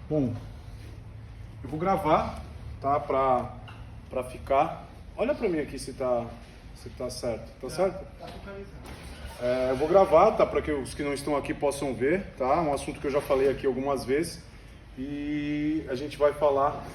Bom, eu vou gravar, tá? Pra ficar. Olha pra mim aqui se tá certo. Tá certo? Tá focalizado. Eu vou gravar, tá? Para que os que não estão aqui possam ver, tá? Um assunto que eu já falei aqui algumas vezes. E a gente vai falar.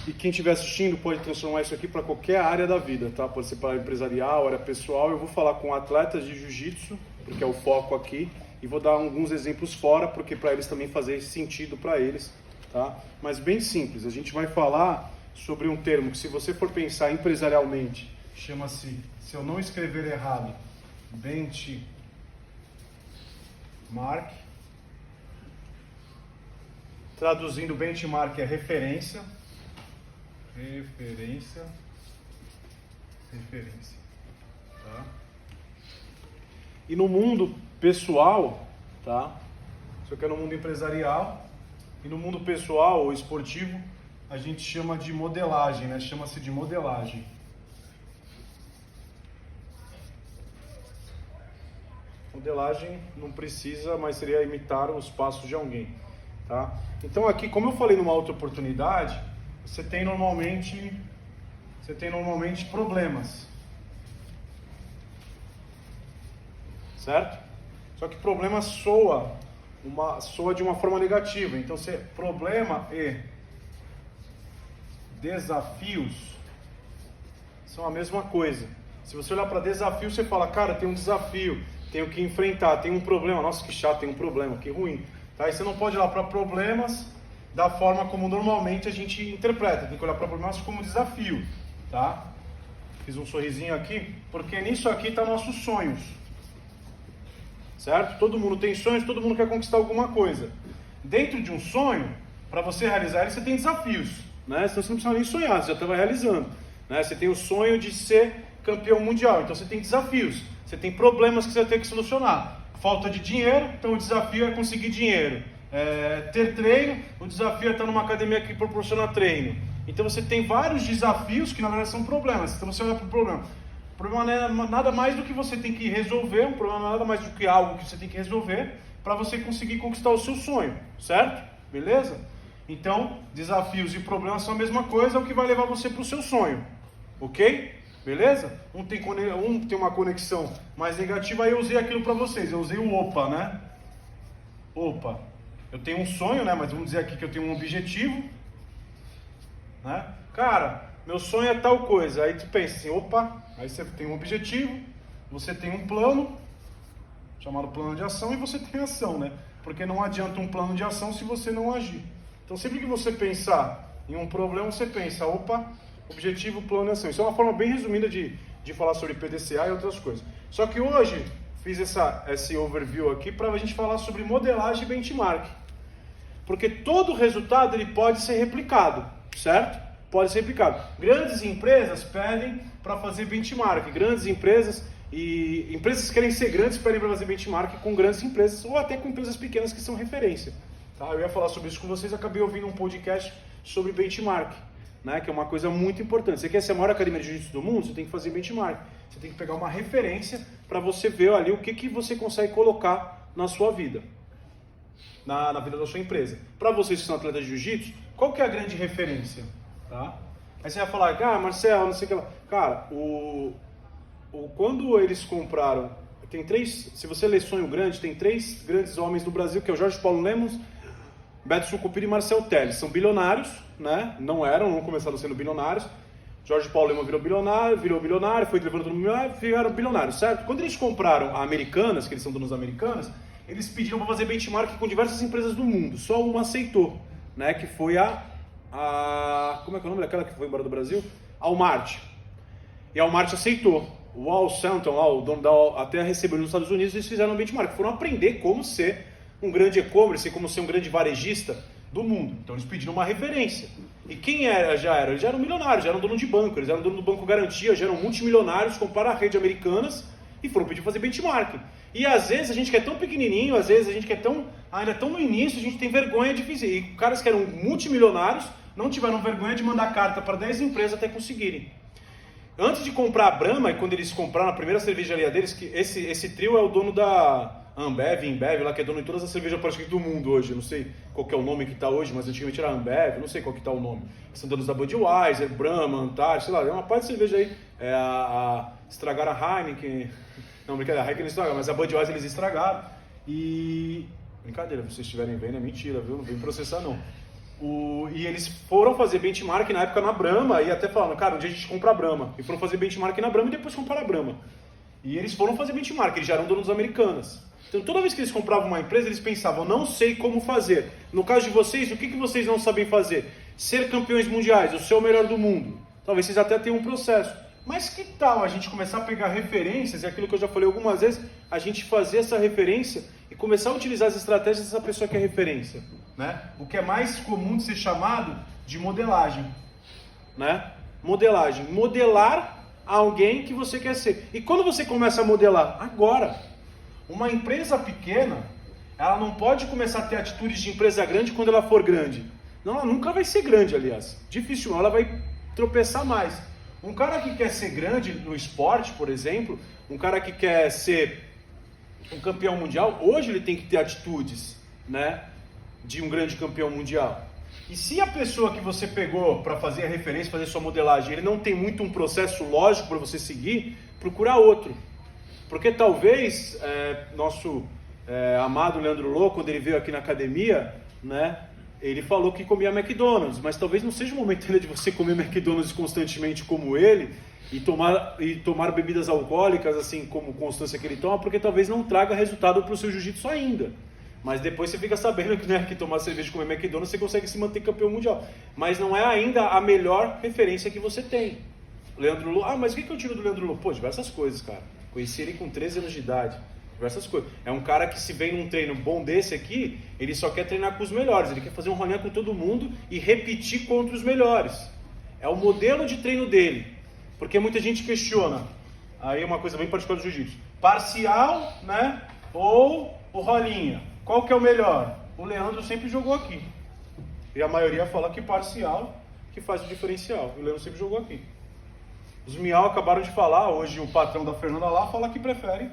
E quem estiver assistindo pode transformar isso aqui para qualquer área da vida, tá? Pode ser para empresarial, área pessoal. Eu vou falar com atletas de jiu-jitsu, porque é o foco aqui. E vou dar alguns exemplos fora, porque para eles também fazer sentido para eles, tá? Mas bem simples. A gente vai falar sobre um termo que, se você for pensar empresarialmente, chama-se, se eu não escrever errado, benchmark. Traduzindo, benchmark é referência. Referência. Tá? E no mundo pessoal, tá? Isso aqui é no mundo empresarial. E no mundo pessoal ou esportivo, a gente chama de modelagem, né? Chama-se de modelagem. Modelagem não precisa, mas seria imitar os passos de alguém, tá? Então aqui, como eu falei numa outra oportunidade, você tem normalmente problemas, certo? Só que problema soa de uma forma negativa. Então, problema e desafios são a mesma coisa. Se você olhar para desafio, você fala, cara, tem um desafio, tenho que enfrentar, tem um problema. Nossa, que chato, tem um problema, que ruim. Tá? E você não pode olhar para problemas da forma como normalmente a gente interpreta. Tem que olhar para problemas como desafio, tá? Fiz um sorrisinho aqui, porque nisso aqui tá nossos sonhos. Certo? Todo mundo tem sonhos, todo mundo quer conquistar alguma coisa. Dentro de um sonho, para você realizar ele, você tem desafios, né? Senão você não precisa nem sonhar, você já estava realizando, né? Você tem o sonho de ser campeão mundial, então você tem desafios, você tem problemas que você vai ter que solucionar. Falta de dinheiro, então o desafio é conseguir dinheiro. Ter treino, o desafio é estar numa academia que proporciona treino. Então você tem vários desafios que na verdade são problemas. Então você olha para o problema. O problema não é nada mais do que você tem que resolver, um problema não é nada mais do que algo que você tem que resolver para você conseguir conquistar o seu sonho, certo? Beleza? Então, desafios e problemas são a mesma coisa, é o que vai levar você para o seu sonho, ok? Beleza? Um tem uma conexão mais negativa, aí eu usei aquilo para vocês, eu usei o OPA, né? OPA. Eu tenho um sonho, né? Mas vamos dizer aqui que eu tenho um objetivo, né? Cara, meu sonho é tal coisa. Aí tu pensa assim, opa, aí você tem um objetivo, você tem um plano, chamado plano de ação, e você tem ação, né? Porque não adianta um plano de ação se você não agir. Então sempre que você pensar em um problema, você pensa, opa, objetivo, plano e ação. Isso é uma forma bem resumida de falar sobre PDCA e outras coisas. Só que hoje fiz esse overview aqui para a gente falar sobre modelagem e benchmark. Porque todo resultado ele pode ser replicado, certo? Pode ser replicado. Grandes empresas pedem para fazer benchmark. Grandes empresas e empresas que querem ser grandes pedem para fazer benchmark com grandes empresas ou até com empresas pequenas que são referência. Tá? Eu ia falar sobre isso com vocês, acabei ouvindo um podcast sobre benchmark, né? Que é uma coisa muito importante. Você quer ser a maior academia de jiu-jitsu do mundo? Você tem que fazer benchmark. Você tem que pegar uma referência para você ver ali o que você consegue colocar na sua vida. Na vida da sua empresa. Para vocês que são atletas de jiu-jitsu, qual que é a grande referência? Tá? Aí você vai falar, Marcelo, não sei o que lá. Cara, quando eles compraram, tem três, se você ler Sonho Grande, tem três grandes homens no Brasil, que é o Jorge Paulo Lemos, Beto Sucupira e Marcel Telles. São bilionários, né? Não começaram sendo bilionários. Jorge Paulo Lemos virou bilionário, foi levando todo mundo milionário, viraram bilionários, certo? Quando eles compraram a Americanas, que eles são donos Americanas, eles pediram para fazer benchmark com diversas empresas do mundo. Só uma aceitou, né? Que foi como é que é o nome daquela que foi embora do Brasil? A Walmart. E a Walmart aceitou. O Al Santon, lá, o dono da até recebeu nos Estados Unidos, eles fizeram um benchmark. Foram aprender como ser um grande e-commerce, como ser um grande varejista do mundo. Então eles pediram uma referência. E quem eles já eram milionários, já eram dono de banco, eles eram dono do Banco Garantia, já eram multimilionários, compraram a rede Americanas e foram pedir fazer benchmark. E às vezes a gente que é tão pequenininho, às vezes a gente que é ainda tão no início, a gente tem vergonha de fazer. E caras que eram multimilionários não tiveram vergonha de mandar carta para 10 empresas até conseguirem. Antes de comprar a Brahma, e quando eles compraram a primeira cervejaria deles, que esse trio é o dono Ambev, Embev, lá que é dono de todas as cervejas praticamente do mundo hoje. Eu não sei qual que é o nome que está hoje, mas antigamente era Ambev, não sei qual que está o nome. São donos da Budweiser, Brahma, Antares, sei lá, é uma parte de cerveja aí. Estragaram a Heineken. Não, brincadeira, a Heineken não estragaram, mas a Budweiser eles estragaram. E... Brincadeira, se vocês estiverem vendo, é mentira, viu? Não vem processar, não. E eles foram fazer benchmark na época na Brahma e até falaram, cara, um dia a gente compra a Brahma. E foram fazer benchmark na Brahma e depois compraram a Brahma. E eles foram fazer benchmark, eles já eram donos americanas. Então toda vez que eles compravam uma empresa, eles pensavam, não sei como fazer. No caso de vocês, o que vocês não sabem fazer? Ser campeões mundiais, o ser o melhor do mundo. Talvez vocês até tenham um processo. Mas que tal a gente começar a pegar referências, e aquilo que eu já falei algumas vezes, a gente fazer essa referência e começar a utilizar as estratégias dessa pessoa que é referência, né? O que é mais comum de ser chamado de modelagem, né? Modelagem, modelar alguém que você quer ser. E quando você começa a modelar? Agora. Uma empresa pequena, ela não pode começar a ter atitudes de empresa grande quando ela for grande. Não, ela nunca vai ser grande, aliás. Dificilmente, ela vai tropeçar mais. Um cara que quer ser grande no esporte, por exemplo, um cara que quer ser um campeão mundial, hoje ele tem que ter atitudes, né, de um grande campeão mundial. E se a pessoa que você pegou para fazer a referência, fazer sua modelagem, ele não tem muito um processo lógico para você seguir, procura outro. Porque talvez nosso amado Leandro Lô, quando ele veio aqui na academia, né, ele falou que comia McDonald's, mas talvez não seja o momento ainda de você comer McDonald's constantemente como ele e tomar bebidas alcoólicas assim como constância que ele toma, porque talvez não traga resultado para o seu jiu-jitsu ainda. Mas depois você fica sabendo que, né, que tomar cerveja e comer McDonald's você consegue se manter campeão mundial. Mas não é ainda a melhor referência que você tem. Leandro Lô, mas o que eu tiro do Leandro Lô? Pô, diversas coisas, cara. Conheci ele com 13 anos de idade, diversas coisas. É um cara que se vem num treino bom desse aqui, ele só quer treinar com os melhores, ele quer fazer um rolinha com todo mundo e repetir contra os melhores. É o modelo de treino dele, porque muita gente questiona, aí é uma coisa bem particular do jiu-jitsu, parcial, né, ou o rolinha, qual que é o melhor? O Leandro sempre jogou aqui, e a maioria fala que parcial que faz o diferencial, o Leandro sempre jogou aqui. Os Miau acabaram de falar, hoje o patrão da Fernanda lá fala que prefere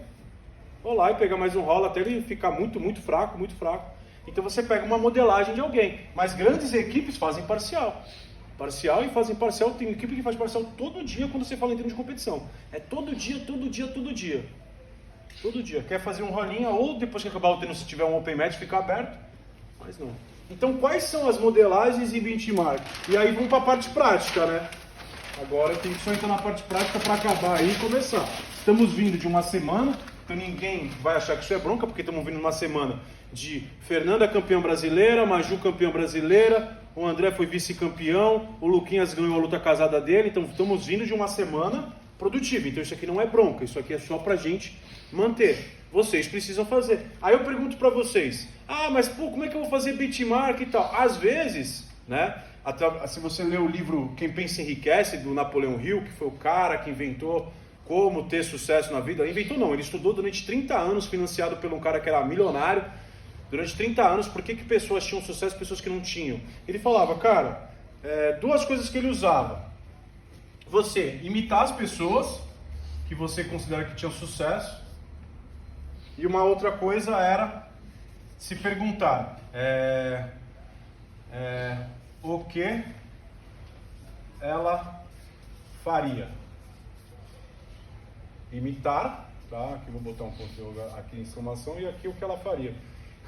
rolar e pegar mais um rola até ele ficar muito, muito fraco, muito fraco. Então você pega uma modelagem de alguém, mas grandes equipes fazem parcial. Parcial e fazem parcial, tem equipe que faz parcial todo dia quando você fala em termos de competição. É todo dia, todo dia, todo dia. Todo dia. Quer fazer um rolinha ou depois que acabar o treino, se tiver um open match, ficar aberto, mas não. Então quais são as modelagens e benchmark? E aí vamos para a parte prática, né? Agora tem que só entrar na parte prática para acabar aí e começar. Estamos vindo de uma semana, então ninguém vai achar que isso é bronca, porque estamos vindo de uma semana de Fernanda campeã brasileira, Maju campeã brasileira, o André foi vice-campeão, o Luquinhas ganhou a luta casada dele, então estamos vindo de uma semana produtiva. Então isso aqui não é bronca, isso aqui é só pra gente manter. Vocês precisam fazer. Aí eu pergunto para vocês, mas pô, como é que eu vou fazer benchmark e tal? Às vezes, né? Se você ler o livro Quem Pensa Enriquece, do Napoleão Hill, que foi o cara que inventou como ter sucesso na vida. Inventou não, ele estudou durante 30 anos, financiado por um cara que era milionário. Durante 30 anos, por que pessoas tinham sucesso e pessoas que não tinham? Ele falava, cara, duas coisas que ele usava. Você imitar as pessoas que você considera que tinham sucesso. E uma outra coisa era se perguntar o que ela faria. Imitar, tá? Aqui vou botar um ponto aqui em exclamação e aqui o que ela faria.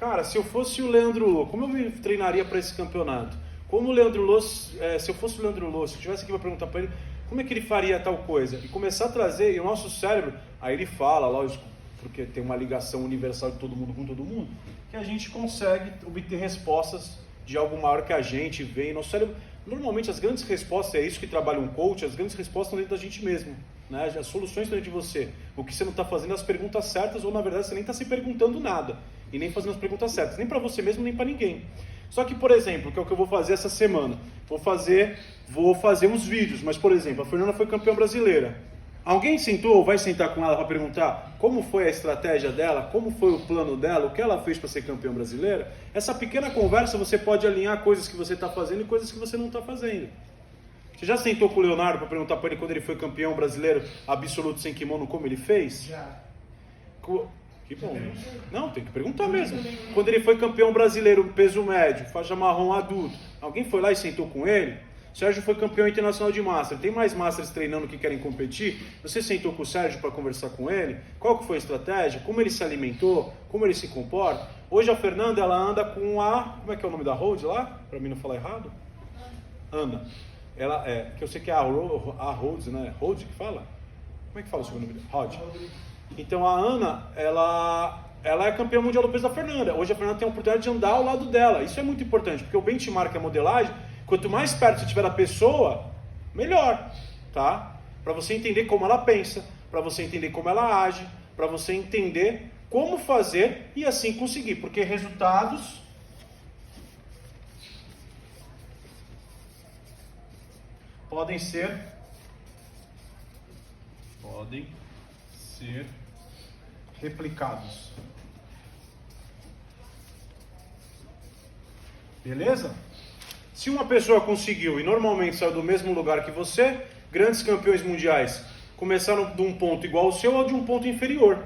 Cara, se eu fosse o Leandro Lô, como eu me treinaria para esse campeonato? Como o Leandro Lô, se eu fosse o Leandro Lô, se eu estivesse aqui para perguntar para ele, como é que ele faria tal coisa? E começar a trazer, e o nosso cérebro, aí ele fala, lógico, porque tem uma ligação universal de todo mundo com todo mundo, que a gente consegue obter respostas de algo maior que a gente, vem, nosso cérebro, normalmente as grandes respostas, é isso que trabalha um coach, as grandes respostas estão dentro da gente mesmo, né? As soluções estão dentro de você, o que você não está fazendo é as perguntas certas, ou na verdade você nem está se perguntando nada, e nem fazendo as perguntas certas, nem para você mesmo, nem para ninguém. Só que, por exemplo, que é o que eu vou fazer essa semana, vou fazer uns vídeos, mas, por exemplo, a Fernanda foi campeã brasileira. Alguém sentou ou vai sentar com ela para perguntar como foi a estratégia dela, como foi o plano dela, o que ela fez para ser campeã brasileira? Essa pequena conversa você pode alinhar coisas que você está fazendo e coisas que você não está fazendo. Você já sentou com o Leonardo para perguntar para ele quando ele foi campeão brasileiro absoluto sem kimono, como ele fez? Já. Que bom. Não, tem que perguntar mesmo. Quando ele foi campeão brasileiro peso médio, faixa marrom adulto, alguém foi lá e sentou com ele? O Sérgio foi campeão internacional de Master. Tem mais Masters treinando que querem competir? Você sentou com o Sérgio para conversar com ele? Qual que foi a estratégia? Como ele se alimentou? Como ele se comporta? Hoje a Fernanda, ela anda com a... Como é que é o nome da Road lá? Para mim não falar errado. Ana. Ela é... Que eu sei que é a Rhodes, né? Rhodes que fala? Como é que fala o seu nome dela? Rod. Então a Ana, ela é campeã mundial do peso da Fernanda. Hoje a Fernanda tem a oportunidade de andar ao lado dela. Isso é muito importante, porque o benchmark, a modelagem, quanto mais perto você estiver da pessoa, melhor, tá? Para você entender como ela pensa, para você entender como ela age, para você entender como fazer e assim conseguir, porque resultados podem ser replicados. Beleza? Se uma pessoa conseguiu, e normalmente saiu do mesmo lugar que você, grandes campeões mundiais começaram de um ponto igual ao seu ou de um ponto inferior.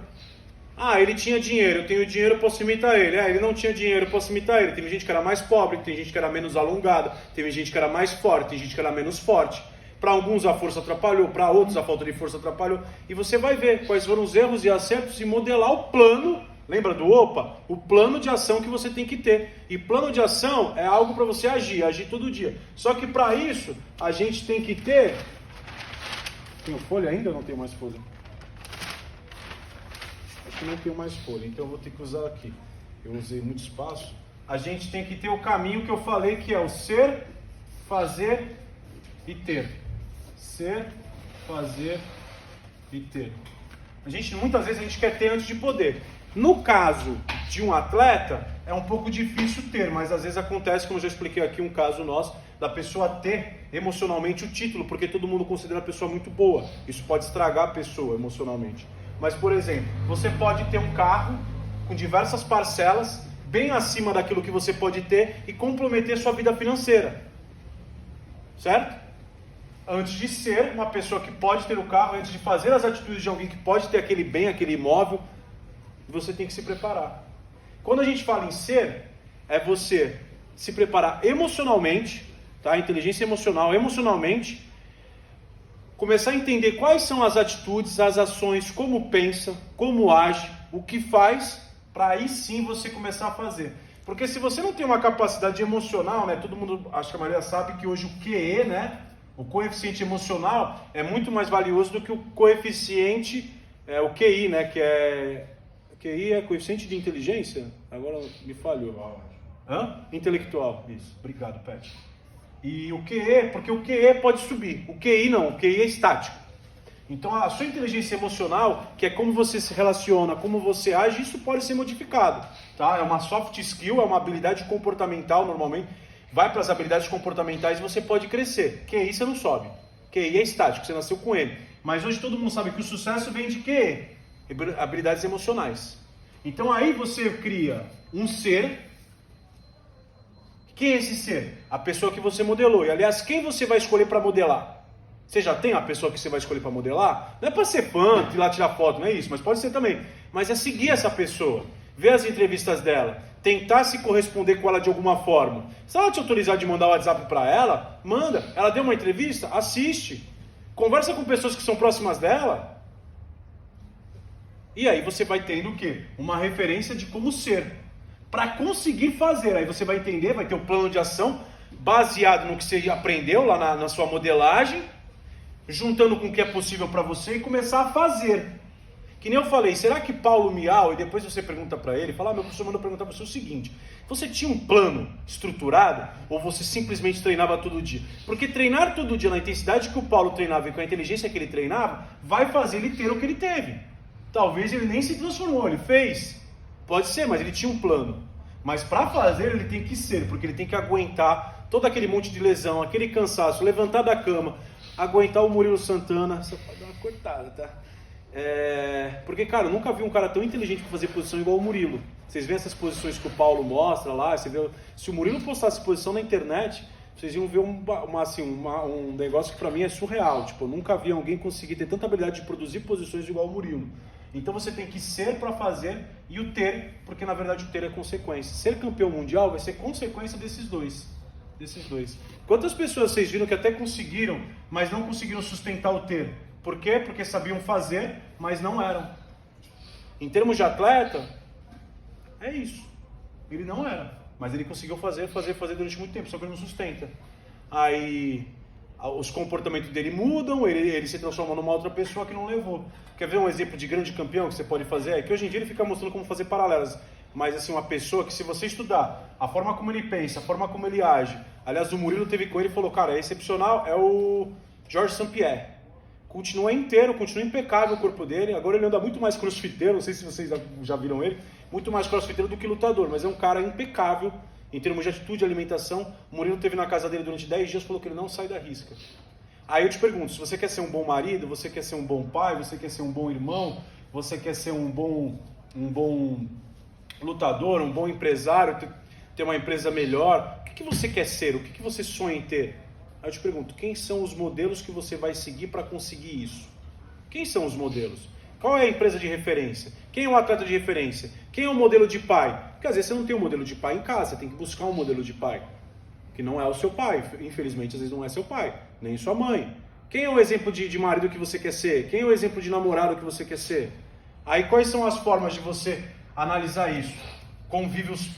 Ah, ele tinha dinheiro, eu tenho dinheiro, eu posso imitar ele. Ah, ele não tinha dinheiro, eu posso imitar ele. Teve gente que era mais pobre, tem gente que era menos alongada, teve gente que era mais forte, tem gente que era menos forte. Para alguns a força atrapalhou, para outros a falta de força atrapalhou. E você vai ver quais foram os erros e acertos e modelar o plano. Lembra do OPA? O plano de ação que você tem que ter. E plano de ação é algo para você agir todo dia. Só que para isso, a gente tem que ter... Tenho folha ainda ou não tenho mais folha? Acho que não tenho mais folha, então eu vou ter que usar aqui. Eu usei muito espaço. A gente tem que ter o caminho que eu falei, que é o ser, fazer e ter. Ser, fazer e ter. Muitas vezes a gente quer ter antes de poder. No caso de um atleta, é um pouco difícil ter, mas às vezes acontece, como eu já expliquei aqui, um caso nosso, da pessoa ter emocionalmente o título, porque todo mundo considera a pessoa muito boa. Isso pode estragar a pessoa emocionalmente. Mas, por exemplo, você pode ter um carro com diversas parcelas, bem acima daquilo que você pode ter e comprometer sua vida financeira. Certo? Antes de ser uma pessoa que pode ter o carro, antes de fazer as atitudes de alguém que pode ter aquele bem, aquele imóvel, você tem que se preparar. Quando a gente fala em ser, é você se preparar emocionalmente, tá? Inteligência emocional, emocionalmente, começar a entender quais são as atitudes, as ações, como pensa, como age, o que faz, para aí sim você começar a fazer. Porque se você não tem uma capacidade emocional, né? Todo mundo, acho que a maioria sabe que hoje o QE, né? O coeficiente emocional é muito mais valioso do que o coeficiente, o QI, né? Que é... QI é coeficiente de inteligência? Agora me falhou. Intelectual. Isso. Obrigado, Pet. E o QE, porque o QE pode subir. O QI não, o QI é estático. Então a sua inteligência emocional, que é como você se relaciona, como você age, isso pode ser modificado. Tá? É uma soft skill, é uma habilidade comportamental normalmente. Vai para as habilidades comportamentais e você pode crescer. QI você não sobe. QI é estático, você nasceu com ele. Mas hoje todo mundo sabe que o sucesso vem de QE. Habilidades emocionais. Então aí você cria um ser. Quem é esse ser? A pessoa que você modelou. E aliás, quem você vai escolher para modelar? Você já tem a pessoa que você vai escolher para modelar? Não é para ser fã, ir lá tirar foto, não é isso, mas pode ser também. Mas é seguir essa pessoa, ver as entrevistas dela, tentar se corresponder com ela de alguma forma. Se ela te autorizar de mandar o WhatsApp para ela, manda. Ela deu uma entrevista? Assiste. Conversa com pessoas que são próximas dela. E aí você vai tendo o quê? Uma referência de como ser. Para conseguir fazer, aí você vai entender, vai ter o plano de ação baseado no que você aprendeu lá na sua modelagem, juntando com o que é possível para você e começar a fazer. Que nem eu falei, será que Paulo Miau, e depois você pergunta para ele, fala, meu professor mandou perguntar para você o seguinte, você tinha um plano estruturado ou você simplesmente treinava todo dia? Porque treinar todo dia na intensidade que o Paulo treinava e com a inteligência que ele treinava, vai fazer ele ter o que ele teve. Talvez ele nem se transformou, ele fez. Pode ser, mas ele tinha um plano. Mas para fazer ele tem que ser, porque ele tem que aguentar todo aquele monte de lesão, aquele cansaço, levantar da cama, aguentar o Murilo Santana. Só pode dar uma cortada, tá? Porque, cara, eu nunca vi um cara tão inteligente para fazer posição igual o Murilo. Vocês veem essas posições que o Paulo mostra lá, você vê, se o Murilo postasse posição na internet, vocês iam ver um negócio que para mim é surreal. Tipo, eu nunca vi alguém conseguir ter tanta habilidade de produzir posições igual o Murilo. Então você tem que ser para fazer e o ter, porque na verdade o ter é consequência. Ser campeão mundial vai ser consequência desses dois. Quantas pessoas vocês viram que até conseguiram, mas não conseguiram sustentar o ter? Por quê? Porque sabiam fazer, mas não eram. Em termos de atleta, é isso. Ele não era, mas ele conseguiu fazer durante muito tempo, só que ele não sustenta. Aí os comportamentos dele mudam, ele se transforma numa outra pessoa que não levou. Quer ver um exemplo de grande campeão que você pode fazer? É que hoje em dia ele fica mostrando como fazer paralelas. Mas assim, uma pessoa que se você estudar a forma como ele pensa, a forma como ele age. Aliás, o Murilo teve com ele e falou, cara, é excepcional, é o Georges St-Pierre. Continua inteiro, continua impecável o corpo dele. Agora ele anda muito mais crossfiteiro, não sei se vocês já viram ele, muito mais crossfiteiro do que lutador, mas é um cara impecável em termos de atitude e alimentação. O Murilo esteve na casa dele durante 10 dias e falou que ele não sai da risca. Aí eu te pergunto, se você quer ser um bom marido, você quer ser um bom pai, você quer ser um bom irmão, você quer ser um bom lutador, um bom empresário, ter uma empresa melhor, o que você quer ser? O que você sonha em ter? Aí eu te pergunto, quem são os modelos que você vai seguir para conseguir isso? Quem são os modelos? Qual é a empresa de referência? Quem é o atleta de referência? Quem é o modelo de pai? Porque às vezes você não tem um modelo de pai em casa, você tem que buscar um modelo de pai, que não é o seu pai, infelizmente às vezes não é seu pai, nem sua mãe. Quem é o exemplo de marido que você quer ser? Quem é o exemplo de namorado que você quer ser? Aí quais são as formas de você analisar isso? Convívios...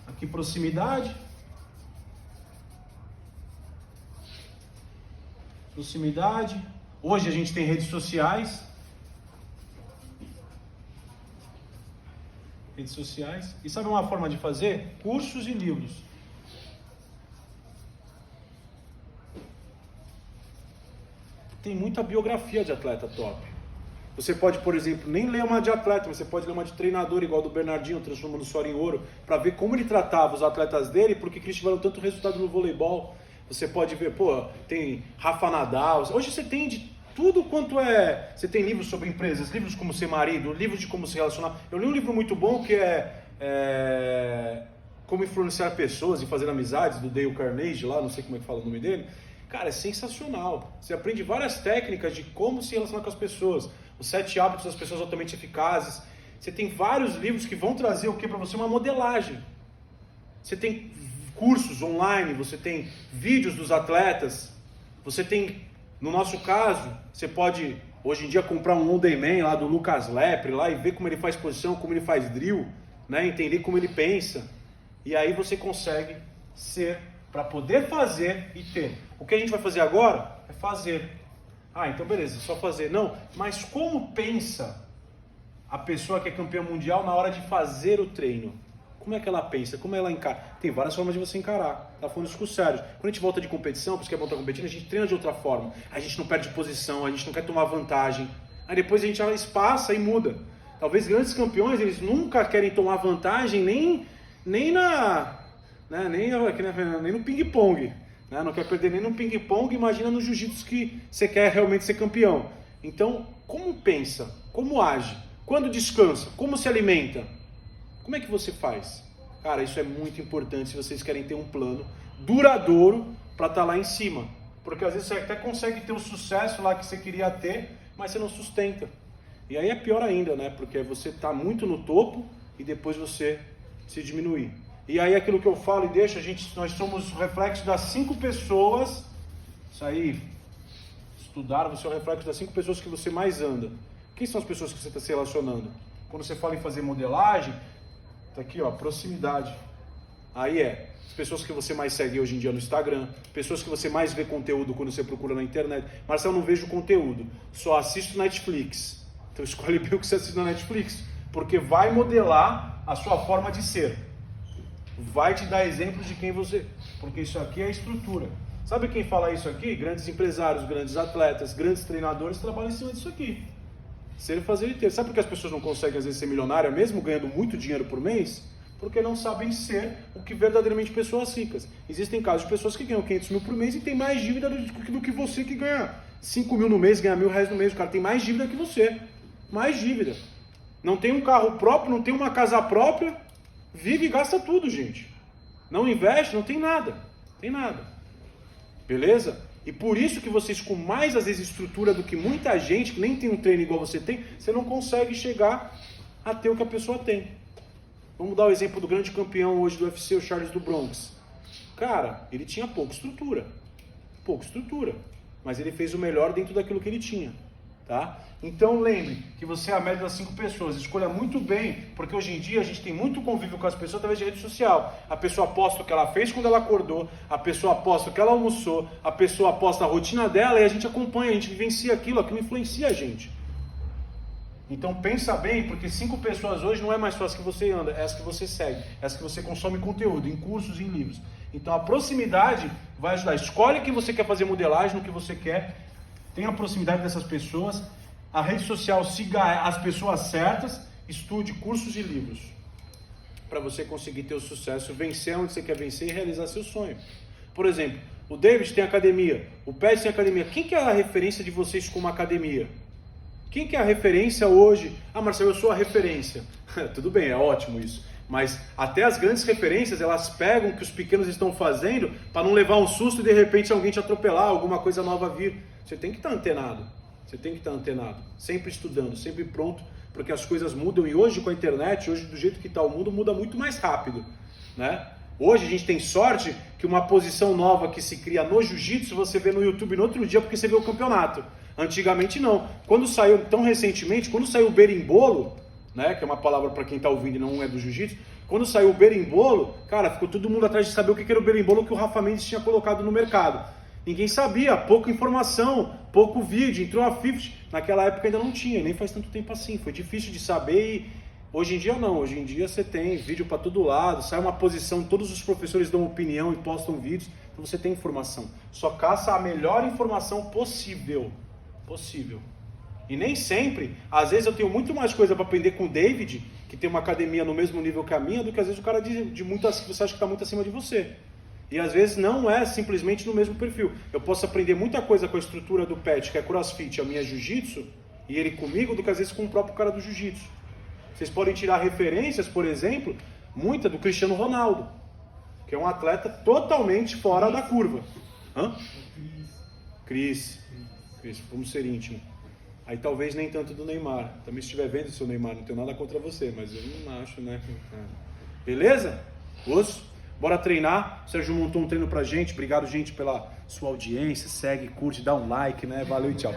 Aqui proximidade. Hoje a gente tem redes sociais. E sabe uma forma de fazer? Cursos e livros. Tem muita biografia de atleta top. Você pode, por exemplo, nem ler uma de atleta, mas você pode ler uma de treinador, igual do Bernardinho, transformando o suor em ouro, para ver como ele tratava os atletas dele, porque eles tiveram tanto resultado no voleibol. Você pode ver, tem Rafa Nadal. Hoje você tem de tudo quanto é... Você tem livros sobre empresas, livros como ser marido, livros de como se relacionar. Eu li um livro muito bom que é Como Influenciar Pessoas e Fazer Amizades, do Dale Carnegie, lá, não sei como é que fala o nome dele. Cara, é sensacional. Você aprende várias técnicas de como se relacionar com as pessoas. Os 7 hábitos das pessoas altamente eficazes. Você tem vários livros que vão trazer o que para você? Uma modelagem. Você tem cursos online, você tem vídeos dos atletas, você tem, no nosso caso, você pode hoje em dia comprar um on-demand lá do Lucas Lepre lá e ver como ele faz posição, como ele faz drill, né? Entender como ele pensa. E aí você consegue ser para poder fazer e ter. O que a gente vai fazer agora é fazer. Ah, então beleza, só fazer. Não, mas como pensa a pessoa que é campeã mundial na hora de fazer o treino? Como é que ela pensa? Como ela encara? Tem várias formas de você encarar. Tá falando isso sério. Quando a gente volta de competição, porque é bom estar competindo, a gente treina de outra forma. A gente não perde posição, a gente não quer tomar vantagem. Aí depois a gente já espaça e muda. Talvez grandes campeões, eles nunca querem tomar vantagem nem no ping-pong. Né? Não quer perder nem no ping-pong, imagina no jiu-jitsu que você quer realmente ser campeão. Então, como pensa? Como age? Quando descansa? Como se alimenta? Como é que você faz? Cara, isso é muito importante se vocês querem ter um plano duradouro para estar lá em cima. Porque às vezes você até consegue ter o sucesso lá que você queria ter, mas você não sustenta. E aí é pior ainda, né? Porque você está muito no topo e depois você se diminuir. E aí aquilo que eu falo e deixo, nós somos o reflexo das 5 pessoas, isso aí, estudaram, você é o reflexo das 5 pessoas que você mais anda. Quem são as pessoas que você está se relacionando? Quando você fala em fazer modelagem, tá aqui, ó, proximidade. Aí as pessoas que você mais segue hoje em dia no Instagram, pessoas que você mais vê conteúdo quando você procura na internet. Marcelo, não vejo conteúdo, só assisto Netflix. Então escolhe bem o que você assiste na Netflix, porque vai modelar a sua forma de ser. Vai te dar exemplos de quem você... Porque isso aqui é a estrutura. Sabe quem fala isso aqui? Grandes empresários, grandes atletas, grandes treinadores trabalham em cima disso aqui. Ser, fazer e ter. Sabe por que as pessoas não conseguem às vezes ser milionárias, mesmo ganhando muito dinheiro por mês? Porque não sabem ser o que verdadeiramente pessoas ricas. Existem casos de pessoas que ganham 500 mil por mês e tem mais dívida do que você que ganha 5 mil no mês, ganha R$1.000 no mês. O cara tem mais dívida que você. Mais dívida. Não tem um carro próprio, não tem uma casa própria. Vive e gasta tudo, gente. Não investe, não tem nada. Tem nada. Beleza? E por isso que vocês, com mais, às vezes, estrutura do que muita gente, que nem tem um treino igual você tem, você não consegue chegar a ter o que a pessoa tem. Vamos dar o exemplo do grande campeão hoje do UFC, o Charles do Bronx. Cara, ele tinha pouca estrutura, mas ele fez o melhor dentro daquilo que ele tinha. Tá? Então lembre que você é a média das 5 pessoas, escolha muito bem, porque hoje em dia a gente tem muito convívio com as pessoas através de rede social. A pessoa posta o que ela fez quando ela acordou, a pessoa posta o que ela almoçou, a pessoa posta a rotina dela e a gente acompanha, a gente vivencia aquilo influencia a gente. Então pensa bem, porque 5 pessoas hoje não é mais só as que você anda, é as que você segue, é as que você consome conteúdo, em cursos e em livros. Então a proximidade vai ajudar. Escolhe que você quer fazer modelagem, no que você quer. Tenha a proximidade dessas pessoas, a rede social siga as pessoas certas, estude cursos e livros, para você conseguir ter o sucesso, vencer onde você quer vencer e realizar seu sonho. Por exemplo, o David tem academia, o Pet tem academia. Quem que é a referência de vocês como academia? Quem que é a referência hoje? Ah, Marcelo, eu sou a referência. Tudo bem, é ótimo isso. Mas até as grandes referências, elas pegam o que os pequenos estão fazendo para não levar um susto e de repente alguém te atropelar, alguma coisa nova vir. Você tem que estar antenado. Sempre estudando, sempre pronto, porque as coisas mudam. E hoje com a internet, hoje do jeito que está o mundo, muda muito mais rápido, né? Hoje a gente tem sorte que uma posição nova que se cria no jiu-jitsu, você vê no YouTube no outro dia porque você vê o campeonato. Antigamente não. Quando saiu, tão recentemente, quando saiu o berimbolo, né, que é uma palavra para quem está ouvindo e não é do jiu-jitsu, quando saiu o berimbolo, cara, ficou todo mundo atrás de saber o que era o berimbolo que o Rafa Mendes tinha colocado no mercado. Ninguém sabia, pouca informação, pouco vídeo, entrou a 50, naquela época ainda não tinha, nem faz tanto tempo assim, foi difícil de saber e hoje em dia não, hoje em dia você tem vídeo para todo lado, sai uma posição, todos os professores dão opinião e postam vídeos, então você tem informação, só caça a melhor informação possível. E nem sempre, às vezes eu tenho muito mais coisa para aprender com o David, que tem uma academia no mesmo nível que a minha, do que às vezes o cara de muitas, você acha que está muito acima de você. E às vezes não é simplesmente no mesmo perfil. Eu posso aprender muita coisa com a estrutura do Pet, que é CrossFit, a minha Jiu-Jitsu, e ele comigo, do que às vezes com o próprio cara do Jiu-Jitsu. Vocês podem tirar referências, por exemplo, muita do Cristiano Ronaldo, que é um atleta totalmente fora da curva. Cris, vamos ser íntimo. Aí talvez nem tanto do Neymar. Também se estiver vendo o seu Neymar, não tenho nada contra você, mas eu não acho, né? Beleza? Osso? Bora treinar. O Sérgio montou um treino pra gente. Obrigado, gente, pela sua audiência. Segue, curte, dá um like, né? Valeu e tchau.